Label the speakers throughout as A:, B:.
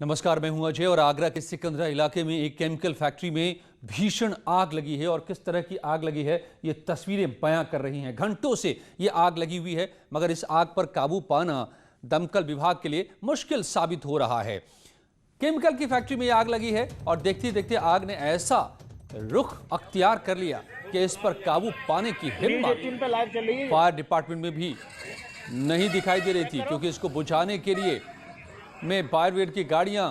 A: नमस्कार, मैं हूं अजय और आगरा के सिकंदरा इलाके में एक केमिकल फैक्ट्री में भीषण आग लगी है और किस तरह की आग लगी है ये तस्वीरें बयां कर रही हैं। घंटों से ये आग लगी हुई है मगर इस आग पर काबू पाना दमकल विभाग के लिए मुश्किल साबित हो रहा है। केमिकल की फैक्ट्री में ये आग लगी है और देखते देखते आग ने ऐसा रुख अख्तियार कर लिया कि इस पर काबू पाने की हिम्मत फायर डिपार्टमेंट में भी नहीं दिखाई दे रही थी, क्योंकि इसको बुझाने के लिए में फायर ब्रिगेड की गाड़ियां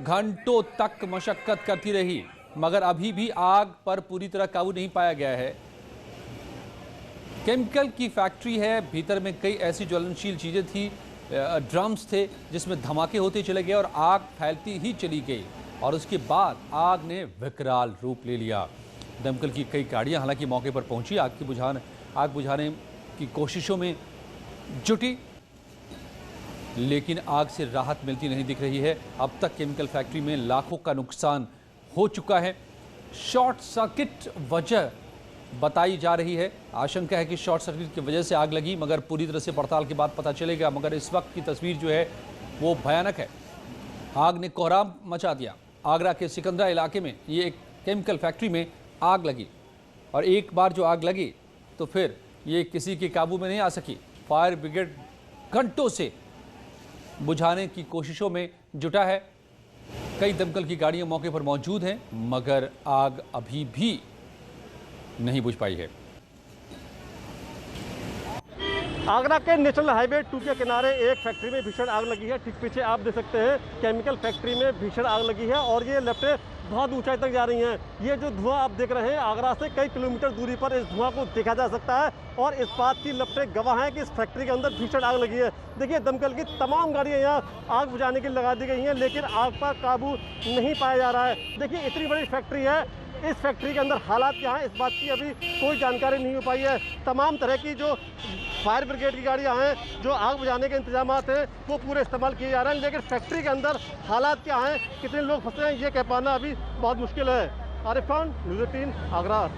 A: घंटों तक मशक्कत करती रही मगर अभी भी आग पर पूरी तरह काबू नहीं पाया गया है। केमिकल की फैक्ट्री है, भीतर में कई ऐसी ज्वलनशील चीजें थी, ड्रम्स थे जिसमें धमाके होते चले गए और आग फैलती ही चली गई और उसके बाद आग ने विकराल रूप ले लिया। दमकल की कई गाड़ियां हालांकि मौके पर पहुंची, आग बुझाने की कोशिशों में जुटी, लेकिन आग से राहत मिलती नहीं दिख रही है। अब तक केमिकल फैक्ट्री में लाखों का नुकसान हो चुका है। शॉर्ट सर्किट वजह बताई जा रही है। आशंका है कि शॉर्ट सर्किट की वजह से आग लगी, मगर पूरी तरह से पड़ताल के बाद पता चलेगा। मगर इस वक्त की तस्वीर जो है वो भयानक है। आग ने कोहराम मचा दिया। आगरा के सिकंदरा इलाके में ये एक केमिकल फैक्ट्री में आग लगी और एक बार जो आग लगी तो फिर ये किसी के काबू में नहीं आ सकी। फायर ब्रिगेड घंटों से बुझाने की कोशिशों में जुटा है। कई दमकल की गाड़ियां मौके पर मौजूद हैं मगर आग अभी भी नहीं बुझ पाई है।
B: आगरा के नेशनल हाईवे 2 के किनारे एक फैक्ट्री में भीषण आग लगी है। ठीक पीछे आप देख सकते हैं केमिकल फैक्ट्री में भीषण आग लगी है और ये लपटें बहुत ऊंचाई तक जा रही हैं। ये जो धुआं आप देख रहे हैं, आगरा से कई किलोमीटर दूरी पर इस धुआं को देखा जा सकता है और इस बात की लपटें गवाह हैं कि इस फैक्ट्री के अंदर भीषण आग लगी है। देखिए, दमकल की तमाम गाड़ियां यहाँ आग बुझाने के लिए लगा दी गई हैं, लेकिन आग पर काबू नहीं पाया जा रहा है। देखिए, इतनी बड़ी फैक्ट्री है, इस फैक्ट्री के अंदर हालात क्या हैं इस बात की अभी कोई जानकारी नहीं हो पाई है। तमाम तरह की जो फायर ब्रिगेड की गाड़ियां हैं, जो आग बुझाने के इंतजाम हैं, वो पूरे इस्तेमाल किए जा रहे हैं, लेकिन फैक्ट्री के अंदर हालात क्या हैं, कितने लोग फंसे हैं, ये कह पाना अभी बहुत मुश्किल है। आरिफ खान, न्यूज़ 18 आगरा।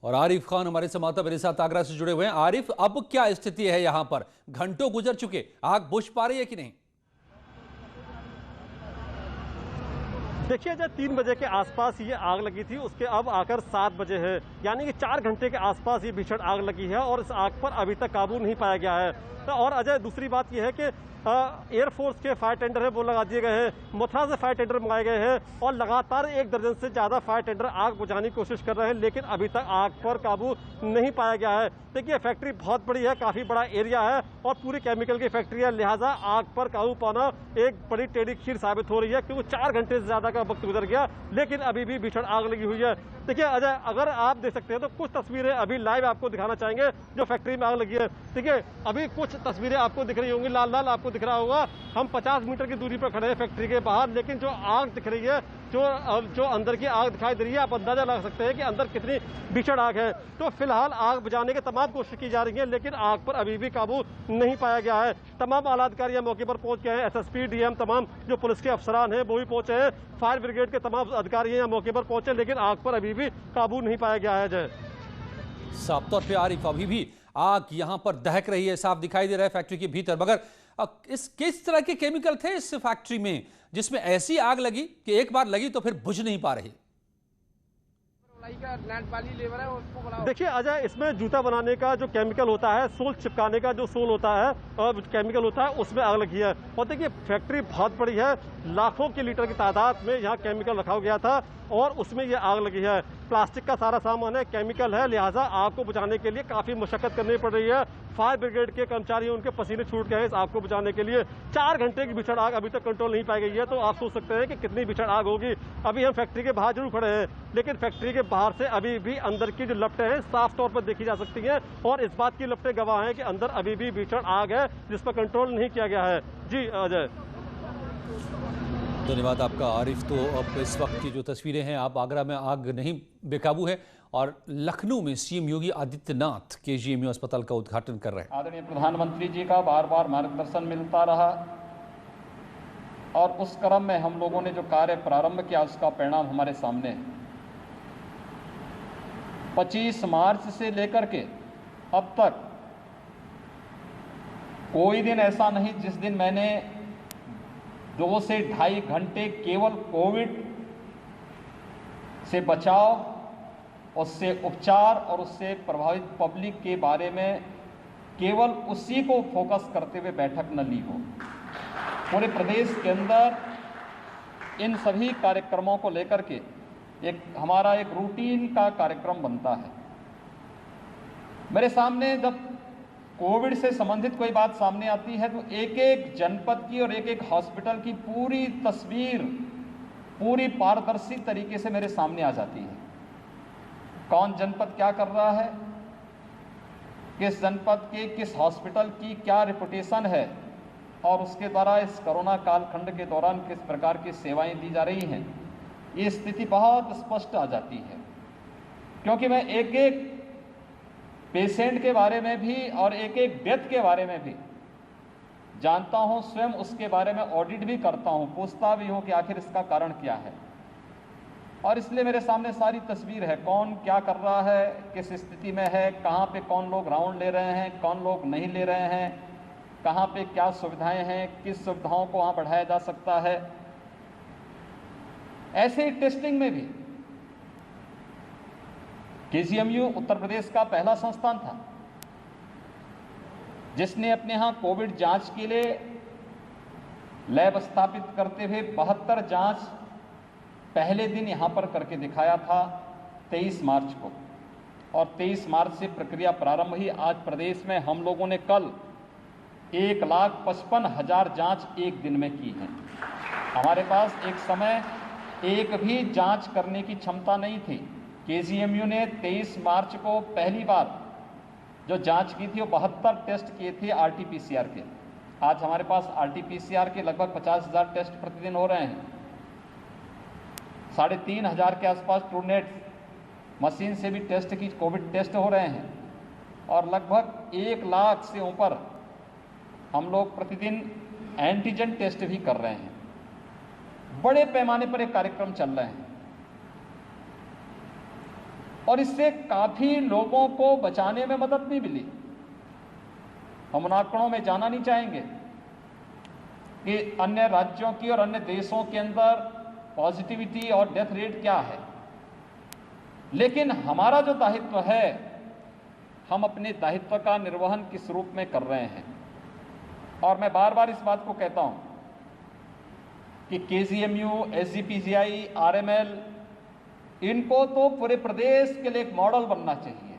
A: और आरिफ खान हमारे संवाददाता मेरे साथ आगरा से जुड़े हुए हैं। आरिफ, अब क्या स्थिति है यहाँ पर? घंटों गुजर चुके, आग बुझ पा रही है कि नहीं?
B: देखिए, जब 3 बजे के आसपास ये आग लगी थी, उसके अब आकर 7 बजे है, यानी कि 4 घंटे के आसपास ये भीषण आग लगी है और इस आग पर अभी तक काबू नहीं पाया गया है। तो और अजय, दूसरी बात यह है कि एयरफोर्स के फायर टेंडर है वो लगा दिए गए हैं, मथुरा से फायर टेंडर मंगाए गए हैं और लगातार 1 दर्जन से ज़्यादा फायर टेंडर आग बुझाने की कोशिश कर रहे हैं, लेकिन अभी तक आग पर काबू नहीं पाया गया है। देखिए, फैक्ट्री बहुत बड़ी है, काफ़ी बड़ा एरिया है और पूरी केमिकल की फैक्ट्री है, लिहाजा आग पर काबू पाना एक बड़ी टेढ़ी खीर साबित हो रही है, क्योंकि 4 घंटे से ज़्यादा का वक्त गुजर गया लेकिन अभी भी भीषण आग लगी हुई है। देखिए अजय, अगर आप देख सकते हैं तो कुछ तस्वीरें अभी लाइव आपको दिखाना चाहेंगे जो फैक्ट्री में आग लगी है। देखिए, अभी कुछ तस्वीरें आपको दिख रही होंगी, लाल लाल आपको दिख रहा होगा। हम 50 मीटर की दूरी पर खड़े हैं फैक्ट्री के बाहर, लेकिन जो आग दिख रही है, जो अंदर की आग दिखाई दे रही है, आप अंदाजा लगा सकते हैं कि अंदर कितनी भीषण आग है। तो फिलहाल आग बुझाने की तमाम कोशिश की जा रही है, लेकिन आग पर अभी भी काबू नहीं पाया गया है। तमाम आला अधिकारी मौके पर पहुंच गए हैं, एसएसपी, डीएम, तमाम जो पुलिस के अफसरान हैं वो भी पहुंचे हैं, फायर ब्रिगेड के तमाम अधिकारी यहाँ मौके पर पहुंचे, लेकिन आग पर अभी भी काबू नहीं पाया गया है। जय,
A: साफ तौर पे आरिफ, अभी भी आग यहां पर दहक रही है, साफ दिखाई दे रहा है फैक्ट्री के भीतर। मगर किस तरह के केमिकल थे इस फैक्ट्री में जिसमें ऐसी आग लगी कि एक बार लगी तो फिर बुझ नहीं पा रही?
B: देखिए अजय, इसमें जूता बनाने का जो केमिकल होता है, सोल चिपकाने का जो सोल होता है और केमिकल होता है, उसमें आग लगी है। और देखिए, फैक्ट्री बहुत बड़ी है, लाखों के लीटर की तादाद में यहाँ केमिकल रखा गया था और उसमें ये आग लगी है। प्लास्टिक का सारा सामान है, केमिकल है, लिहाजा आग को बुझाने के लिए काफ़ी मशक्कत करनी पड़ रही है। फायर ब्रिगेड के कर्मचारी, उनके पसीने छूट गए हैं इस आग को बुझाने के लिए। 4 घंटे की भीषण आग अभी तक कंट्रोल नहीं पाई गई है, तो आप सोच सकते हैं कि कितनी भीषण आग होगी। अभी हम फैक्ट्री के बाहर जरूर खड़े हैं, लेकिन फैक्ट्री के बाहर से अभी भी अंदर की जो लपटें हैं साफ तौर पर देखी जा सकती हैं और इस बात की लपटें गवाह हैं कि अंदर अभी भी भीषण आग है जिस पर कंट्रोल नहीं किया गया है। जी अजय।
A: धन्यवाद आपका आरिफ। तो अब इस वक्त की जो तस्वीरें हैं, आप आगरा में आग नहीं बेकाबू है और लखनऊ में सीएम योगी आदित्यनाथ केजीएमयू अस्पताल का उद्घाटन कर रहे हैं।
C: आदरणीय प्रधानमंत्री जी का बार बार मार्गदर्शन मिलता रहा और उस क्रम में हम लोगों ने जो कार्य प्रारंभ किया उसका परिणाम हमारे सामने है। 25 मार्च से लेकर के अब तक कोई दिन ऐसा नहीं जिस दिन मैंने 2 से ढाई घंटे केवल कोविड से बचाव, उससे उपचार और उससे प्रभावित पब्लिक के बारे में केवल उसी को फोकस करते हुए बैठक न ली हो। पूरे प्रदेश के अंदर इन सभी कार्यक्रमों को लेकर के हमारा एक रूटीन का कार्यक्रम बनता है। मेरे सामने जब कोविड से संबंधित कोई बात सामने आती है तो एक एक जनपद की और एक एक हॉस्पिटल की पूरी तस्वीर पूरी पारदर्शी तरीके से मेरे सामने आ जाती है। कौन जनपद क्या कर रहा है, किस जनपद के किस हॉस्पिटल की क्या रेपुटेशन है और उसके द्वारा इस कोरोना कालखंड के दौरान किस प्रकार की सेवाएं दी जा रही हैं, ये स्थिति बहुत स्पष्ट आ जाती है। क्योंकि मैं एक एक पेशेंट के बारे में भी और एक एक डेथ के बारे में भी जानता हूं, स्वयं उसके बारे में ऑडिट भी करता हूं, पूछता भी हूं कि आखिर इसका कारण क्या है। और इसलिए मेरे सामने सारी तस्वीर है, कौन क्या कर रहा है, किस स्थिति में है, कहाँ पे कौन लोग राउंड ले रहे हैं, कौन लोग नहीं ले रहे हैं, कहाँ पे क्या सुविधाएं हैं, किस सुविधाओं को वहाँ बढ़ाया जा सकता है। ऐसे ही टेस्टिंग में भी केजीएमयू उत्तर प्रदेश का पहला संस्थान था जिसने अपने यहाँ कोविड जांच के लिए लैब स्थापित करते हुए 72 जांच पहले दिन यहाँ पर करके दिखाया था 23 मार्च को, और 23 मार्च से प्रक्रिया प्रारंभ हुई। आज प्रदेश में हम लोगों ने कल 1,55,000 जांच एक दिन में की है। हमारे पास एक समय एक भी जांच करने की क्षमता नहीं थी। केजीएमयू ने 23 मार्च को पहली बार जो जांच की थी वो 72 टेस्ट किए थे आरटीपीसीआर के। आज हमारे पास आरटीपीसीआर के लगभग 50,000 टेस्ट प्रतिदिन हो रहे हैं। 3,500 के आसपास ट्रूनेट मशीन से भी टेस्ट की कोविड टेस्ट हो रहे हैं, और लगभग 1 लाख से ऊपर हम लोग प्रतिदिन एंटीजन टेस्ट भी कर रहे हैं। बड़े पैमाने पर एक कार्यक्रम चल रहे हैं और इससे काफी लोगों को बचाने में मदद भी मिली। हम उन आंकड़ों में जाना नहीं चाहेंगे कि अन्य राज्यों की और अन्य देशों के अंदर पॉजिटिविटी और डेथ रेट क्या है, लेकिन हमारा जो दायित्व है, हम अपने दायित्व का निर्वहन किस रूप में कर रहे हैं। और मैं बार बार इस बात को कहता हूं कि केजीएमयू, एसजीपीजीआई, आरएमएल, इनको तो पूरे प्रदेश के लिए एक मॉडल बनना चाहिए।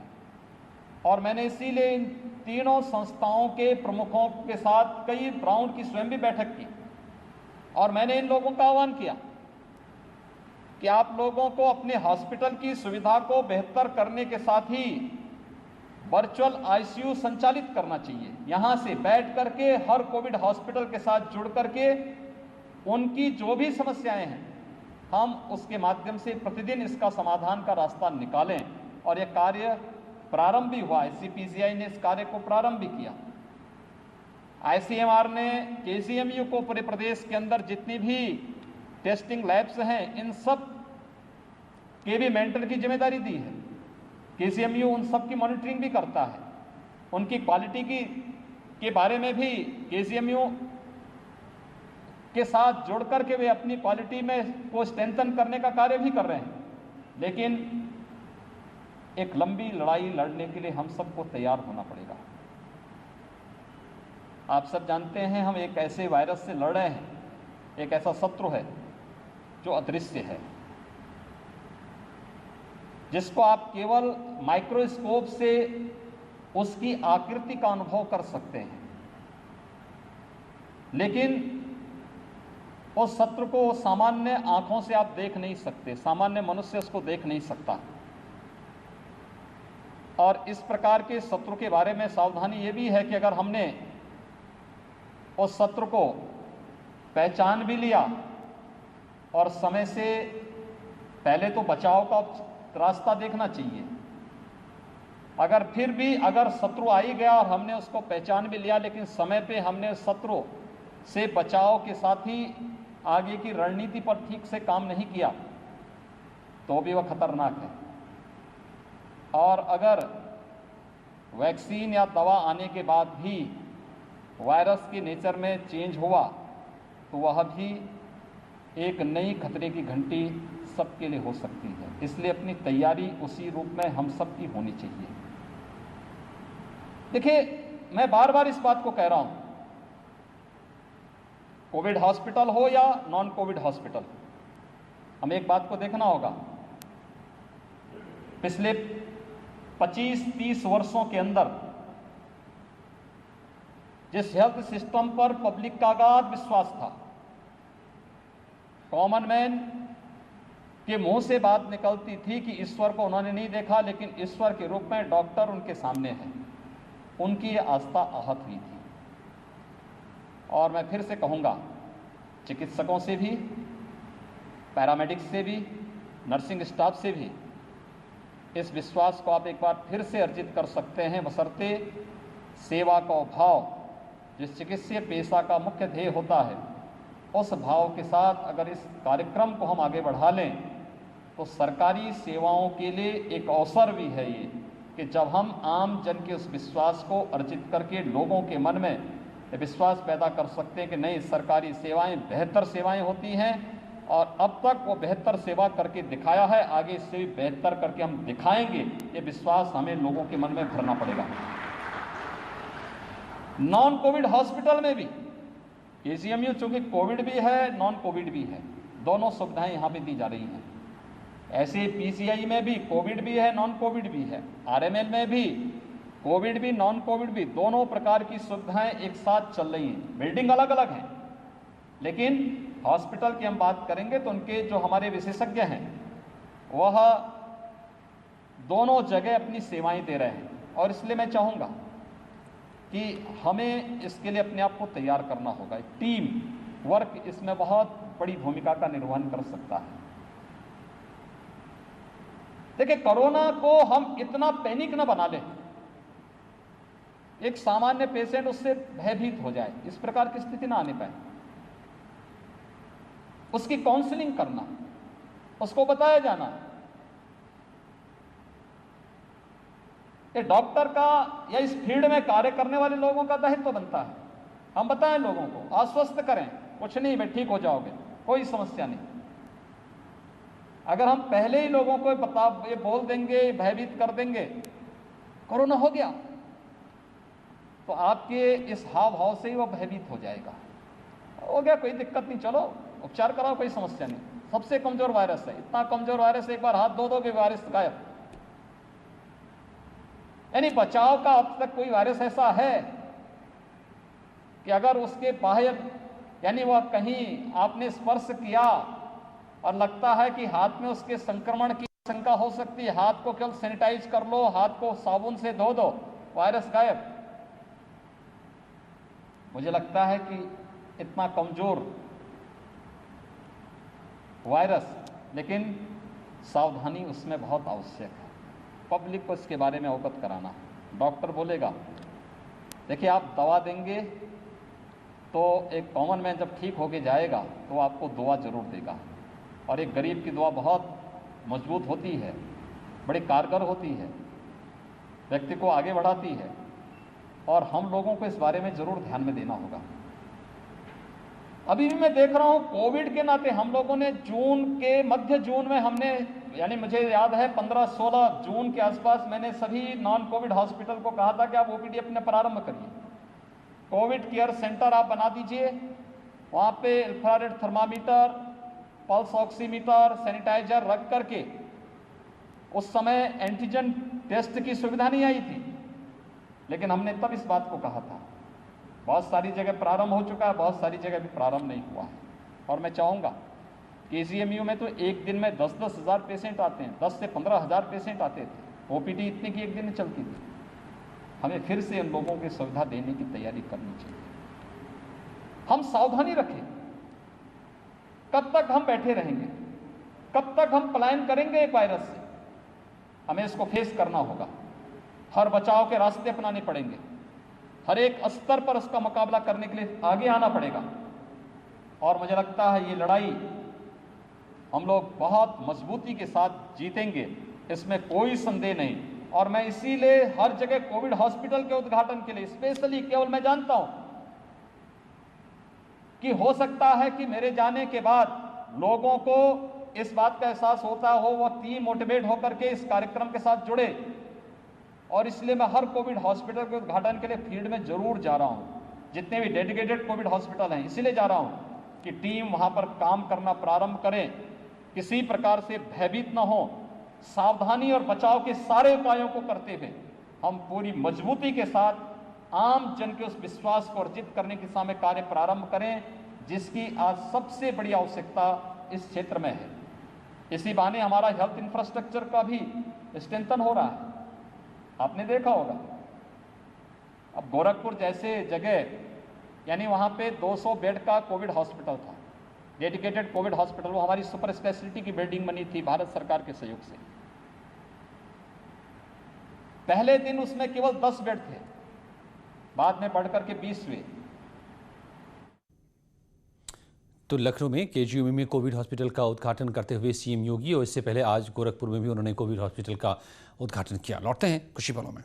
C: और मैंने इसीलिए इन तीनों संस्थाओं के प्रमुखों के साथ कई राउंड की स्वयं भी बैठक की, और मैंने इन लोगों का आह्वान किया कि आप लोगों को अपने हॉस्पिटल की सुविधा को बेहतर करने के साथ ही वर्चुअल आईसीयू संचालित करना चाहिए। यहां से बैठ करके हर कोविड हॉस्पिटल के साथ जुड़ करके उनकी जो भी समस्याएं हैं, हम उसके माध्यम से प्रतिदिन इसका समाधान का रास्ता निकालें। और यह कार्य प्रारंभ भी हुआ, एसजीपीजीआई ने इस कार्य को प्रारंभ भी किया। आईसीएमआर ने केजीएमयू को पूरे प्रदेश के अंदर जितनी भी टेस्टिंग लैब्स हैं, इन सब के भी मेंटेन की जिम्मेदारी दी है। केजीएमयू उन सब की मॉनिटरिंग भी करता है, उनकी क्वालिटी के बारे में भी केजीएमयू के साथ जुड़ करके वे अपनी क्वालिटी में को स्ट्रेंथन करने का कार्य भी कर रहे हैं। लेकिन एक लंबी लड़ाई लड़ने के लिए हम सबको तैयार होना पड़ेगा। आप सब जानते हैं, हम एक ऐसे वायरस से लड़ रहे हैं, एक ऐसा शत्रु है जो अदृश्य है, जिसको आप केवल माइक्रोस्कोप से उसकी आकृति का अनुभव कर सकते हैं, लेकिन उस शत्रु को सामान्य आंखों से आप देख नहीं सकते, सामान्य मनुष्य उसको देख नहीं सकता। और इस प्रकार के शत्रु के बारे में सावधानी ये भी है कि अगर हमने उस शत्रु को पहचान भी लिया और समय से पहले तो बचाव का रास्ता देखना चाहिए। अगर फिर भी अगर शत्रु आ ही गया और हमने उसको पहचान भी लिया, लेकिन समय पे हमने शत्रु से बचाव के साथ ही आगे की रणनीति पर ठीक से काम नहीं किया, तो भी वह खतरनाक है। और अगर वैक्सीन या दवा आने के बाद भी वायरस के नेचर में चेंज हुआ तो वह भी एक नई खतरे की घंटी सबके लिए हो सकती है। इसलिए अपनी तैयारी उसी रूप में हम सब की होनी चाहिए। देखिए, मैं बार बार इस बात को कह रहा हूं, कोविड हॉस्पिटल हो या नॉन कोविड हॉस्पिटल, हमें एक बात को देखना होगा, पिछले 25-30 वर्षों के अंदर जिस हेल्थ सिस्टम पर पब्लिक का अगाध विश्वास था, कॉमन मैन के मुंह से बात निकलती थी कि ईश्वर को उन्होंने नहीं देखा, लेकिन ईश्वर के रूप में डॉक्टर उनके सामने हैं, उनकी आस्था आहत हुई थी। और मैं फिर से कहूँगा, चिकित्सकों से भी, पैरामेडिक्स से भी, नर्सिंग स्टाफ से भी इस विश्वास को आप एक बार फिर से अर्जित कर सकते हैं, बशर्ते सेवा का भाव, जिस चिकित्सीय पेशा का मुख्य ध्येय होता है, उस भाव के साथ अगर इस कार्यक्रम को हम आगे बढ़ा लें तो सरकारी सेवाओं के लिए एक अवसर भी है ये, कि जब हम आम जन के उस विश्वास को अर्जित करके लोगों के मन में विश्वास पैदा कर सकते हैं कि नहीं, सरकारी सेवाएं बेहतर सेवाएं होती हैं और अब तक वो बेहतर सेवा करके दिखाया है, आगे इससे भी बेहतर करके हम दिखाएंगे, ये विश्वास हमें लोगों के मन में भरना पड़ेगा। नॉन कोविड हॉस्पिटल में भी केजीएमयू चूंकि कोविड भी है, नॉन कोविड भी है, दोनों सुविधाएं यहाँ पे दी जा रही हैं। ऐसे पीसीआई में भी कोविड भी है, नॉन कोविड भी है, आरएमएल में भी कोविड भी, नॉन कोविड भी, दोनों प्रकार की सुविधाएं एक साथ चल रही हैं। बिल्डिंग अलग अलग हैं, लेकिन हॉस्पिटल की हम बात करेंगे तो उनके जो हमारे विशेषज्ञ हैं वह दोनों जगह अपनी सेवाएं दे रहे हैं। और इसलिए मैं चाहूँगा कि हमें इसके लिए अपने आप को तैयार करना होगा। टीम वर्क इसमें बहुत बड़ी भूमिका का निर्वहन कर सकता है। देखिए, कोरोना को हम इतना पैनिक न बना लें, एक सामान्य पेशेंट उससे भयभीत हो जाए, इस प्रकार की स्थिति ना आने पाए। उसकी काउंसलिंग करना, उसको बताया जाना, ये डॉक्टर का या इस फील्ड में कार्य करने वाले लोगों का दायित्व बनता है। हम बताएं लोगों को, आश्वस्त करें, कुछ नहीं भाई, ठीक हो जाओगे, कोई समस्या नहीं। अगर हम पहले ही लोगों को ये बोल देंगे, भयभीत कर देंगे, कोरोना हो गया, तो आपके इस हाव भाव से ही वो भयभीत हो जाएगा, हो गया कोई दिक्कत नहीं, चलो उपचार कराओ, कोई समस्या नहीं, सबसे कमजोर वायरस है, इतना कमजोर वायरस है, एक बार हाथ धो दोगे वायरस गायब। यानी बचाव का अब तक कोई वायरस ऐसा है कि अगर उसके बाहर, यानी वह कहीं आपने स्पर्श किया और लगता है कि हाथ में उसके संक्रमण की आशंका हो सकती है, हाथ को केवल सैनिटाइज कर लो, हाथ को साबुन से धो दो, वायरस गायब। मुझे लगता है कि इतना कमजोर वायरस, लेकिन सावधानी उसमें बहुत आवश्यक है। पब्लिक को इसके बारे में अवगत कराना। डॉक्टर बोलेगा, देखिए आप दवा देंगे तो एक कॉमन मैन जब ठीक होके जाएगा तो आपको दुआ जरूर देगा, और एक गरीब की दुआ बहुत मजबूत होती है, बड़ी कारगर होती है, व्यक्ति को आगे बढ़ाती है, और हम लोगों को इस बारे में जरूर ध्यान में देना होगा। अभी भी मैं देख रहा हूं, कोविड के नाते हम लोगों ने मध्य जून में हमने, यानी मुझे याद है 15-16 जून के आसपास मैंने सभी नॉन कोविड हॉस्पिटल को कहा था कि आप ओपीडी अपने प्रारंभ करिए, कोविड केयर सेंटर आप बना दीजिए, वहाँ पे infrared thermometer, pulse oximeter, sanitiser रख करके, उस समय एंटीजन टेस्ट की सुविधा नहीं आई थी, लेकिन हमने तब इस बात को कहा था। बहुत सारी जगह प्रारंभ हो चुका है, बहुत सारी जगह भी प्रारंभ नहीं हुआ है। और मैं चाहूँगा, केजीएमयू में तो एक दिन में 10-10 हज़ार पेशेंट आते हैं, 10 से 15 हज़ार पेशेंट आते थे, ओपीडी इतनी की एक दिन में चलती थी। हमें फिर से उन लोगों की सुविधा देने की तैयारी करनी चाहिए। हम सावधानी रखें। कब तक हम बैठे रहेंगे? कब तक हम पलायन करेंगे एक वायरस से? हमें इसको फेस करना होगा, हर बचाव के रास्ते अपनाने पड़ेंगे, हर एक स्तर पर उसका मुकाबला करने के लिए आगे आना पड़ेगा। और मुझे लगता है ये लड़ाई हम लोग बहुत मजबूती के साथ जीतेंगे, इसमें कोई संदेह नहीं। और मैं इसीलिए हर जगह कोविड हॉस्पिटल के उद्घाटन के लिए स्पेशली, केवल मैं जानता हूं कि हो सकता है कि मेरे जाने के बाद लोगों को इस बात का एहसास होता हो, वह टीम मोटिवेट होकर के इस कार्यक्रम के साथ जुड़े। और इसलिए मैं हर कोविड हॉस्पिटल के उद्घाटन के लिए फील्ड में जरूर जा रहा हूं, जितने भी डेडिकेटेड कोविड हॉस्पिटल हैं, इसीलिए जा रहा हूं कि टीम वहां पर काम करना प्रारंभ करें, किसी प्रकार से भयभीत न हो, सावधानी और बचाव के सारे उपायों को करते हुए हम पूरी मजबूती के साथ आम जन के उस विश्वास को अर्जित करने की दिशा में कार्य प्रारंभ करें, जिसकी आज सबसे बड़ी आवश्यकता इस क्षेत्र में है। इसी बहाने हमारा हेल्थ इंफ्रास्ट्रक्चर का भी स्ट्रेंथन हो रहा है। आपने देखा होगा, अब गोरखपुर जैसे जगह, यानी वहां पे 200 बेड का कोविड हॉस्पिटल था, डेडिकेटेड कोविड हॉस्पिटल, वो हमारी सुपर स्पेशलिटी की बिल्डिंग बनी थी भारत सरकार के सहयोग से। पहले दिन उसमें केवल 10 बेड थे, बाद में बढ़कर के 20 हुए।
A: तो लखनऊ में केजीएमयू में कोविड हॉस्पिटल का उद्घाटन करते हुए सीएम योगी, और इससे पहले आज गोरखपुर में भी उन्होंने कोविड हॉस्पिटल का उद्घाटन किया। लौटते हैं कुछ ही पलों में।